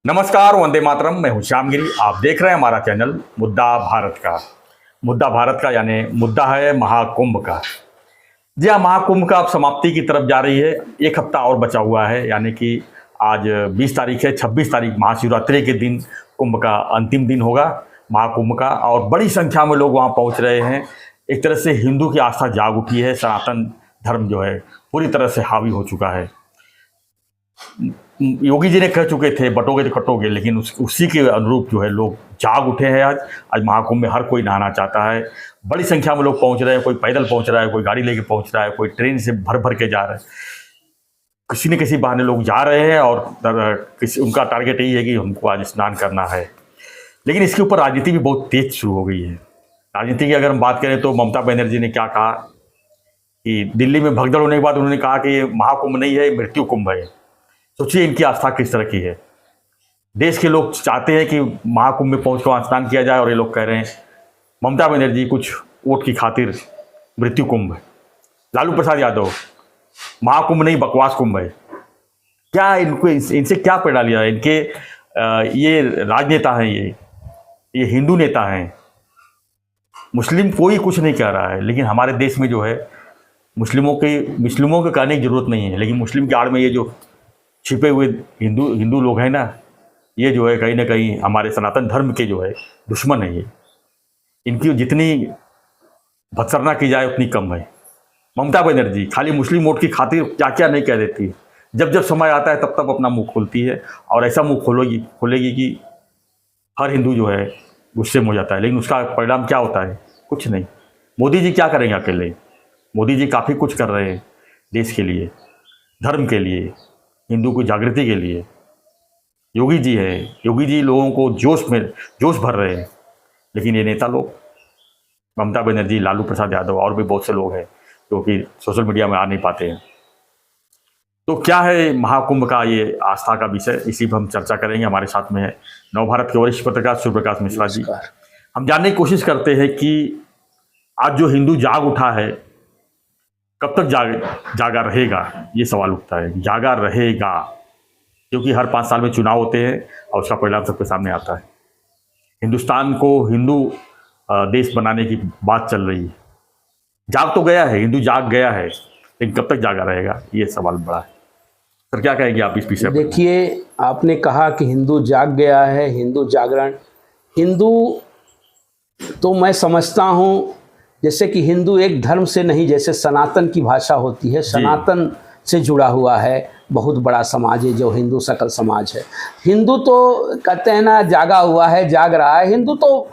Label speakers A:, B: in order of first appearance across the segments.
A: नमस्कार, वंदे मातरम। मैं हूं श्यामगिरी। आप देख रहे हैं हमारा चैनल मुद्दा भारत का। मुद्दा भारत का यानी मुद्दा है महाकुंभ का। जी हाँ, महाकुंभ का अब समाप्ति की तरफ जा रही है। एक हफ्ता और बचा हुआ है, यानी कि आज 20 तारीख है। 26 तारीख महाशिवरात्रि के दिन कुंभ का अंतिम दिन होगा, महाकुंभ का। और बड़ी संख्या में लोग वहाँ पहुँच रहे हैं। एक तरह से हिंदू की आस्था जाग उठी है। सनातन धर्म जो है पूरी तरह से हावी हो चुका है। योगी जी ने कह चुके थे बटोगे तो कटोगे, लेकिन उसी के अनुरूप जो है लोग जाग उठे हैं। आज महाकुंभ में हर कोई नहाना चाहता है। बड़ी संख्या में लोग पहुंच रहे हैं। कोई पैदल पहुंच रहा है, कोई गाड़ी लेके पहुंच रहा है, कोई ट्रेन से भर भर के जा रहा है। किसी न किसी बहाने लोग जा रहे हैं और उनका टारगेट यही है कि हमको आज स्नान करना है। लेकिन इसके ऊपर राजनीति भी बहुत तेज शुरू हो गई है। राजनीति की अगर हम बात करें तो ममता बनर्जी ने क्या कहा कि दिल्ली में भगदड़ होने के बाद उन्होंने कहा कि ये महाकुंभ नहीं है, मृत्यु कुंभ है। सोचिए इनकी आस्था किस तरह की है। देश के लोग चाहते हैं कि महाकुंभ में पहुंच कर स्नान किया जाए, और ये लोग कह रहे हैं ममता बनर्जी कुछ वोट की खातिर मृत्यु कुंभ है। लालू प्रसाद यादव महाकुंभ नहीं, बकवास कुंभ है। क्या इनको इनसे क्या पैदा लिया है? इनके ये राजनेता हैं, ये हिंदू नेता हैं। मुस्लिम कोई कुछ नहीं कह रहा है, लेकिन हमारे देश में जो है मुस्लिमों के कहने की जरूरत नहीं है। लेकिन मुस्लिम की आड़ में ये जो छिपे हुए हिंदू लोग हैं ना, ये जो है कहीं ना कहीं हमारे सनातन धर्म के जो है दुश्मन है। ये इनकी जितनी भत्सरना की जाए उतनी कम है। ममता बनर्जी खाली मुस्लिम वोट की खातिर क्या क्या नहीं कह देती। जब जब समय आता है तब तब अपना मुंह खोलती है, और ऐसा मुंह खोलेगी कि हर हिंदू जो है गुस्से में हो जाता है। लेकिन उसका परिणाम क्या होता है? कुछ नहीं। मोदी जी क्या करेंगे अकेले? मोदी जी काफ़ी कुछ कर रहे हैं देश के लिए, धर्म के लिए, हिंदू की जागृति के लिए। योगी जी है, योगी जी लोगों को जोश भर रहे हैं। लेकिन ये नेता लोग, ममता बनर्जी, लालू प्रसाद यादव और भी बहुत से लोग हैं जो कि सोशल मीडिया में आ नहीं पाते हैं। तो क्या है महाकुंभ का ये आस्था का विषय, इसी पर हम चर्चा करेंगे। हमारे साथ में है नवभारत के वरिष्ठ पत्रकार सूर्य प्रकाश मिश्रा जी। हम जानने की कोशिश करते हैं कि आज जो हिंदू जाग उठा है, कब तक जागा रहेगा, ये सवाल उठता है। जागा रहेगा क्योंकि हर 5 साल में चुनाव होते हैं और उसका परिणाम सबके सामने आता है। हिंदुस्तान को हिंदू देश बनाने की बात चल रही है। जाग तो गया है, हिंदू जाग गया है, लेकिन कब तक जागा रहेगा, ये सवाल बड़ा है। सर क्या कहेंगे आप इस विषय पर?
B: देखिए, आपने कहा कि हिंदू जाग गया है, हिंदू जागरण। हिंदू तो मैं समझता हूँ जैसे कि हिंदू एक धर्म से नहीं, जैसे सनातन की भाषा होती है, सनातन से जुड़ा हुआ है। बहुत बड़ा समाज है जो हिंदू सकल समाज है। हिंदू तो कहते हैं ना, जागा हुआ है, जाग रहा है। हिंदू तो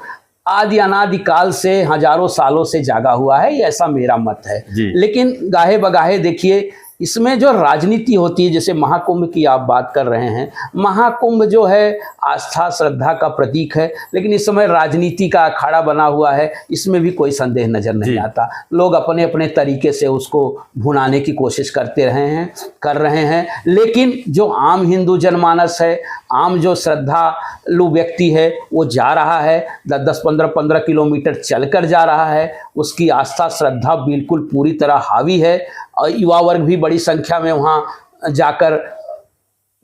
B: आदि अनादि काल से, हजारों सालों से जागा हुआ है, ये ऐसा मेरा मत है। लेकिन गाहे बगाहे देखिए, इसमें जो राजनीति होती है, जैसे महाकुंभ की आप बात कर रहे हैं, महाकुंभ जो है आस्था श्रद्धा का प्रतीक है, लेकिन इस समय राजनीति का अखाड़ा बना हुआ है। इसमें भी कोई संदेह नजर नहीं आता। लोग अपने अपने तरीके से उसको भुनाने की कोशिश कर रहे हैं। लेकिन जो आम हिंदू जनमानस है, आम जो श्रद्धालु व्यक्ति है, वो जा रहा है, 10-10, 15-15 किलोमीटर चलकर जा रहा है। उसकी आस्था श्रद्धा बिल्कुल पूरी तरह हावी है, और युवा वर्ग भी बड़ी संख्या में वहाँ जाकर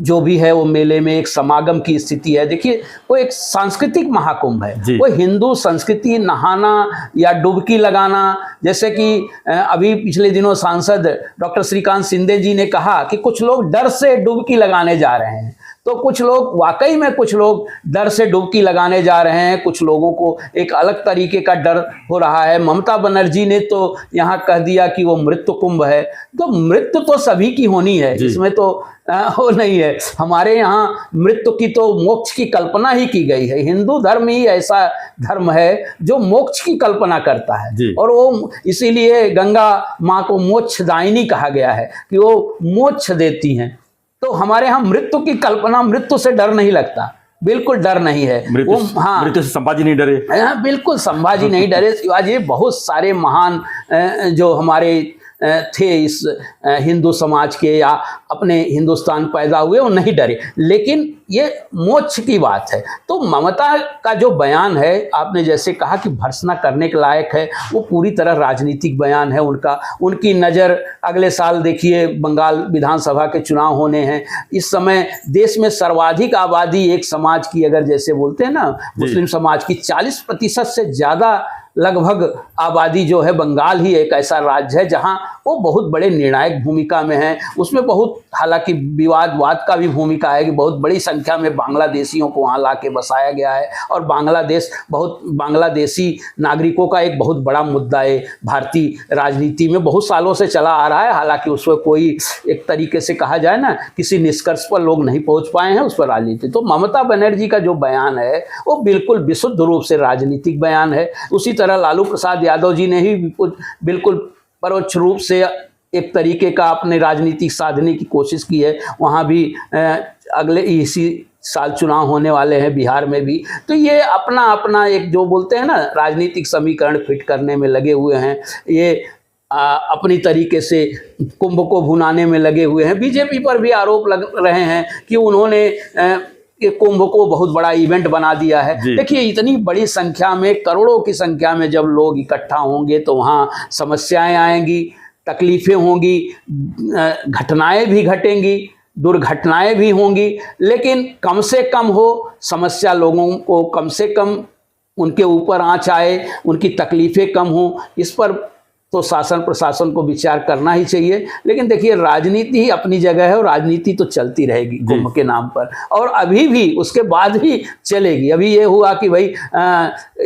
B: जो भी है वो मेले में एक समागम की स्थिति है। देखिए, वो एक सांस्कृतिक महाकुंभ है। वो हिंदू संस्कृति, नहाना या डुबकी लगाना, जैसे कि अभी पिछले दिनों सांसद डॉक्टर श्रीकांत शिंदे जी ने कहा कि कुछ लोग डर से डुबकी लगाने जा रहे हैं। तो कुछ लोग वाकई में, कुछ लोग डर से डुबकी लगाने जा रहे हैं। कुछ लोगों को एक अलग तरीके का डर हो रहा है। ममता बनर्जी ने तो यहाँ कह दिया कि वो मृत्यु कुंभ है। तो मृत्यु तो सभी की होनी है, इसमें तो वो नहीं है। हमारे यहाँ मृत्यु की तो मोक्ष की कल्पना ही की गई है। हिंदू धर्म ही ऐसा धर्म है जो मोक्ष की कल्पना करता है, और वो इसीलिए गंगा माँ को मोक्षदायिनी कहा गया है कि वो मोक्ष देती हैं। तो हमारे यहाँ मृत्यु की कल्पना, मृत्यु से डर नहीं लगता, बिल्कुल डर नहीं है।
A: मृत्यु से संभाजी नहीं डरे।
B: बिल्कुल संभाजी नहीं डरे। शिवाजी, बहुत सारे महान जो हमारे थे इस हिंदू समाज के या अपने हिंदुस्तान पैदा हुए, वो नहीं डरे। लेकिन ये मोक्ष की बात है। तो ममता का जो बयान है, आपने जैसे कहा कि भर्त्सना करने के लायक है, वो पूरी तरह राजनीतिक बयान है उनका। उनकी नज़र अगले साल देखिए बंगाल विधानसभा के चुनाव होने हैं। इस समय देश में सर्वाधिक आबादी एक समाज की, अगर जैसे बोलते हैं ना मुस्लिम समाज की, 40% से ज़्यादा लगभग आबादी जो है, बंगाल ही एक ऐसा राज्य है जहां वो बहुत बड़े निर्णायक भूमिका में है। उसमें बहुत, हालांकि विवाद का भी भूमिका है कि बहुत बड़ी संख्या में बांग्लादेशियों को वहां लाके बसाया गया है, और बांग्लादेशी नागरिकों का एक बहुत बड़ा मुद्दा है भारतीय राजनीति में, बहुत सालों से चला आ रहा है। हालांकि उस पर कोई एक तरीके से कहा जाए ना, किसी निष्कर्ष पर लोग नहीं पहुंच पाए हैं उस पर राजनीति। तो ममता बनर्जी का जो बयान है वो बिल्कुल विशुद्ध रूप से राजनीतिक बयान है। उसी तरह लालू प्रसाद यादव जी ने ही बिल्कुल परोक्ष रूप से एक तरीके का अपने राजनीतिक साधने की कोशिश की है। वहाँ भी अगले इसी साल चुनाव होने वाले हैं बिहार में भी। तो ये अपना अपना एक जो बोलते हैं ना राजनीतिक समीकरण फिट करने में लगे हुए हैं। ये अपनी तरीके से कुंभ को भुनाने में लगे हुए हैं। बीजेपी पर भी आरोप लग रहे हैं कि उन्होंने कि कुंभ को बहुत बड़ा इवेंट बना दिया है। देखिए, इतनी बड़ी संख्या में, करोड़ों की संख्या में जब लोग इकट्ठा होंगे तो वहाँ समस्याएं आएंगी, तकलीफें होंगी, घटनाएं भी घटेंगी, दुर्घटनाएं भी होंगी, लेकिन कम से कम हो समस्या, लोगों को कम से कम उनके ऊपर आँच आए, उनकी तकलीफें कम हो, इस पर तो शासन प्रशासन को विचार करना ही चाहिए। लेकिन देखिए, राजनीति ही अपनी जगह है और राजनीति तो चलती रहेगी कुंभ के नाम पर, और अभी भी उसके बाद भी चलेगी। अभी ये हुआ कि भाई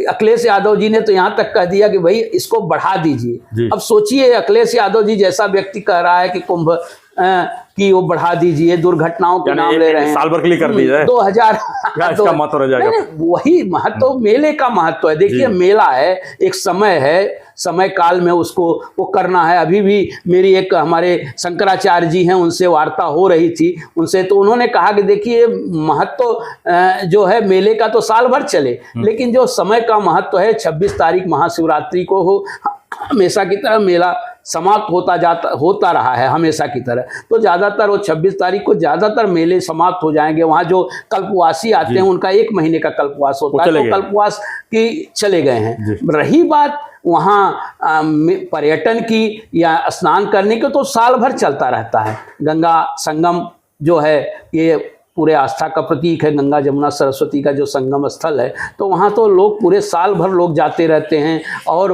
B: अखिलेश यादव जी ने तो यहाँ तक कह दिया कि भाई इसको बढ़ा दीजिए। अब सोचिए, अखिलेश यादव जी जैसा व्यक्ति कह रहा है कि कुंभ कि वो बढ़ा दीजिए, दुर्घटनाओं के नाम ले रहे हैं,
A: साल भर के लिए कर दीजिए
B: 2000
A: इसका महत्व रह जाएगा।
B: वही महत्व मेले का महत्व है। देखिए, मेला है, एक समय है, समय काल में उसको वो करना है। अभी भी मेरी एक हमारे शंकराचार्य जी हैं, उनसे वार्ता हो रही थी उनसे, तो उन्होंने कहा कि देखिए, महत्व जो है मेले का तो साल भर चले, लेकिन जो समय का महत्व है, 26 तारीख महाशिवरात्रि को हो, हमेशा की तरह मेला समाप्त होता रहा है हमेशा की तरह। तो ज़्यादातर वो 26 तारीख को ज़्यादातर मेले समाप्त हो जाएंगे। वहाँ जो कल्पवासी आते हैं उनका 1 महीने का कल्पवास होता है, तो कल्पवास की चले गए हैं। रही बात वहाँ पर्यटन की या स्नान करने की, तो साल भर चलता रहता है। गंगा संगम जो है ये पूरे आस्था का प्रतीक है, गंगा जमुना सरस्वती का जो संगम स्थल है, तो वहाँ तो लोग पूरे साल भर लोग जाते रहते हैं, और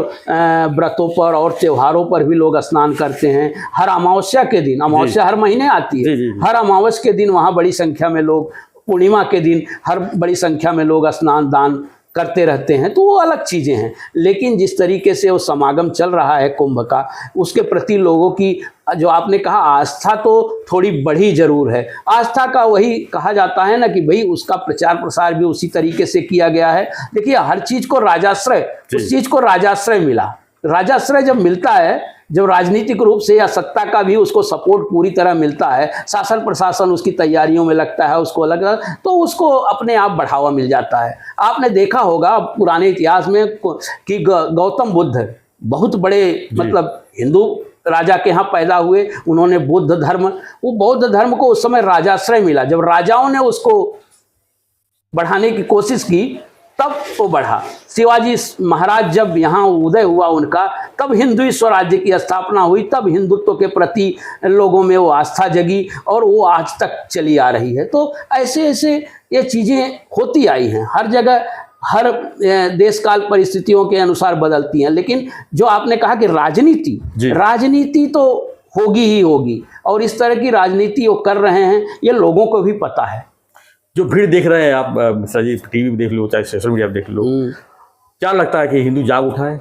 B: व्रतों पर और त्योहारों पर भी लोग स्नान करते हैं। हर अमावस्या के दिन, अमावस्या हर महीने आती है, हर अमावस्या के दिन वहाँ बड़ी संख्या में लोग, पूर्णिमा के दिन हर बड़ी संख्या में लोग स्नान दान करते रहते हैं। तो वो अलग चीज़ें हैं। लेकिन जिस तरीके से वो समागम चल रहा है कुंभ का, उसके प्रति लोगों की जो आपने कहा आस्था तो थोड़ी बढ़ी जरूर है। आस्था का वही कहा जाता है ना कि भाई उसका प्रचार प्रसार भी उसी तरीके से किया गया है। देखिए, हर चीज़ को राजाश्रय, उस चीज़ को राजाश्रय मिला। राजाश्रय जब मिलता है, जब राजनीतिक रूप से या सत्ता का भी उसको सपोर्ट पूरी तरह मिलता है, शासन प्रशासन उसकी तैयारियों में लगता है, उसको अलग, तो उसको अपने आप बढ़ावा मिल जाता है। आपने देखा होगा पुराने इतिहास में कि गौतम बुद्ध बहुत बड़े मतलब हिंदू राजा के यहाँ पैदा हुए, उन्होंने बुद्ध धर्म, वो बौद्ध धर्म को उस समय राजाश्रय मिला। जब राजाओं ने उसको बढ़ाने की कोशिश की तब वो बढ़ा। शिवाजी महाराज जब यहाँ उदय हुआ उनका, तब हिंदू स्वराज्य की स्थापना हुई, तब हिंदुत्व के प्रति लोगों में वो आस्था जगी और वो आज तक चली आ रही है। तो ऐसे ऐसे ये चीज़ें होती आई हैं, हर जगह हर देश काल परिस्थितियों के अनुसार बदलती हैं। लेकिन जो आपने कहा कि राजनीति तो होगी ही होगी, और इस तरह की राजनीति वो कर रहे हैं, ये लोगों को भी पता है।
A: जो भीड़ देख रहे हैं आप मिश्रा जी, टीवी भी देख लो चाहे सोशल मीडिया पर देख लो, क्या लगता है कि हिंदू जाग उठा है?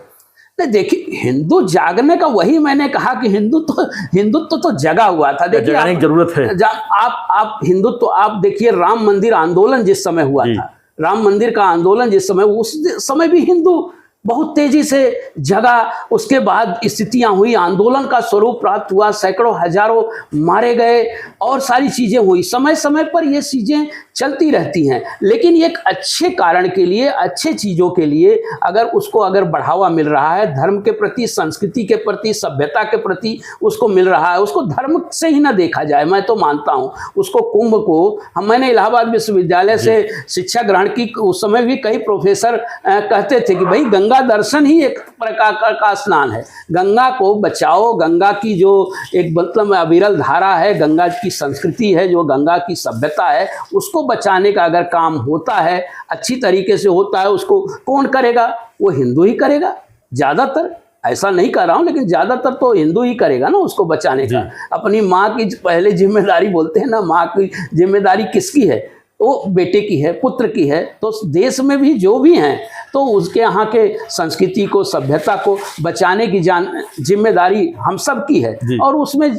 B: नहीं, देखिए, हिंदू जागने का वही मैंने कहा कि हिंदुत्व तो जगा हुआ था। देखिए,
A: जगाने की जरूरत है।
B: आप हिंदुत्व आप देखिए, राम मंदिर आंदोलन जिस समय हुआ था, राम मंदिर का आंदोलन जिस समय, उस समय भी हिंदू बहुत तेजी से जगा, उसके बाद स्थितियां हुई, आंदोलन का स्वरूप प्राप्त हुआ, सैकड़ों हजारों मारे गए और सारी चीजें हुई। समय समय पर ये चीजें चलती रहती हैं, लेकिन एक अच्छे कारण के लिए, अच्छे चीजों के लिए अगर बढ़ावा मिल रहा है, धर्म के प्रति, संस्कृति के प्रति, सभ्यता के प्रति उसको मिल रहा है, उसको धर्म से ही ना देखा जाए। मैं तो मानता हूं उसको, कुंभ को मैंने इलाहाबाद विश्वविद्यालय से शिक्षा ग्रहण की, उस समय भी कई प्रोफेसर कहते थे कि भाई गंगा दर्शन ही एक प्रकार का स्नान है, गंगा को बचाओ, गंगा की जो एक मतलब अविरल धारा है, गंगा की संस्कृति है, जो गंगा की सभ्यता है, उसको बचाने का अगर काम होता है, अच्छी तरीके से होता है, उसको कौन करेगा? वो हिंदू ही करेगा ज़्यादातर। ऐसा नहीं कर रहा हूँ, लेकिन ज़्यादातर तो हिंदू ही करेगा ना उसको बचाने का। अपनी माँ की पहले जिम्मेदारी बोलते हैं ना, माँ की जिम्मेदारी किसकी है? वो बेटे की है, पुत्र की है। तो देश में भी जो भी हैं, तो उसके यहाँ के संस्कृति को, सभ्यता को बचाने की जिम्मेदारी हम सब की है। और उसमें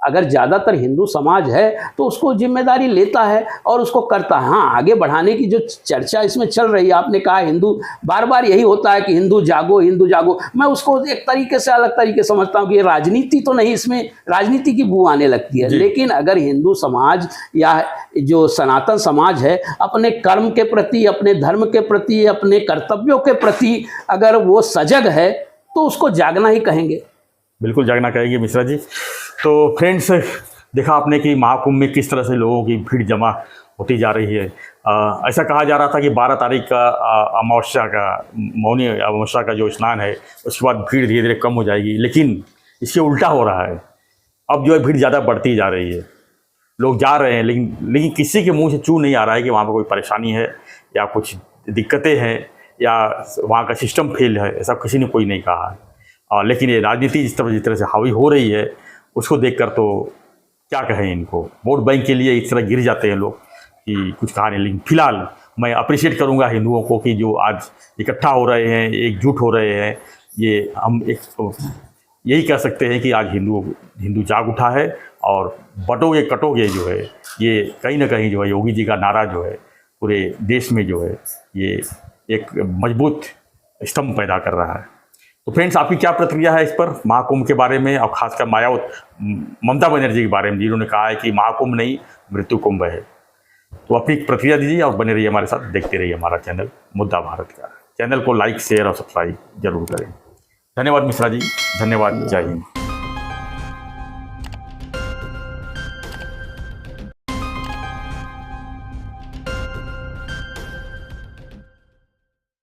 B: अगर ज़्यादातर हिंदू समाज है तो उसको जिम्मेदारी लेता है और उसको करता है। हाँ, आगे बढ़ाने की जो चर्चा इसमें चल रही है, आपने कहा हिंदू, बार बार यही होता है कि हिंदू जागो, हिंदू जागो। मैं उसको एक तरीके से अलग तरीके समझता हूँ कि राजनीति तो नहीं, इसमें राजनीति की बू आने लगती है। लेकिन अगर हिंदू समाज या जो सनातन समाज है अपने कर्म के प्रति, अपने धर्म के प्रति, अपने कर्तव्यों के प्रति अगर वो सजग है तो उसको जागना ही कहेंगे।
A: बिल्कुल जागना कहेंगे मिश्रा जी। तो फ्रेंड्स, देखा आपने कि महाकुंभ में किस तरह से लोगों की भीड़ जमा होती जा रही है। ऐसा कहा जा रहा था कि 12 तारीख का अमावस्या का, मौनी अमावस्या का जो स्नान है, उसके बाद भीड़ धीरे धीरे कम हो जाएगी, लेकिन इसके उल्टा हो रहा है। अब जो है भीड़ ज़्यादा बढ़ती जा रही है, लोग जा रहे हैं, लेकिन किसी के मुंह से चू नहीं आ रहा है कि वहाँ पर कोई परेशानी है या कुछ दिक्कतें हैं या वहाँ का सिस्टम फेल है। ऐसा किसी ने कोई नहीं कहा है। लेकिन ये राजनीति जिस तरह से हावी हो रही है, उसको देखकर तो क्या कहें इनको। वोट बैंक के लिए इस तरह गिर जाते हैं लोग कि कुछ कहा नहीं। लेकिन फिलहाल मैं अप्रिशिएट करूँगा हिंदुओं को कि जो आज इकट्ठा हो रहे हैं, एकजुट हो रहे हैं। ये हम यही कह सकते हैं कि आज हिंदू जाग उठा है और बटोगे कटोगे जो है, ये कहीं ना कहीं जो है योगी जी का नारा जो है पूरे देश में जो है ये एक मजबूत स्तंभ पैदा कर रहा है। तो फ्रेंड्स, आपकी क्या प्रतिक्रिया है इस पर, महाकुंभ के बारे में, और खासकर ममता बनर्जी के बारे में, जिन्होंने कहा है कि महाकुंभ नहीं मृत्यु कुंभ है। तो अपनी प्रतिक्रिया दीजिए और बने रहिए हमारे साथ, देखते रहिए हमारा चैनल मुद्दा भारत का। चैनल को लाइक, शेयर और सब्सक्राइब जरूर करें। धन्यवाद मिश्रा जी, धन्यवाद, जय हिंद।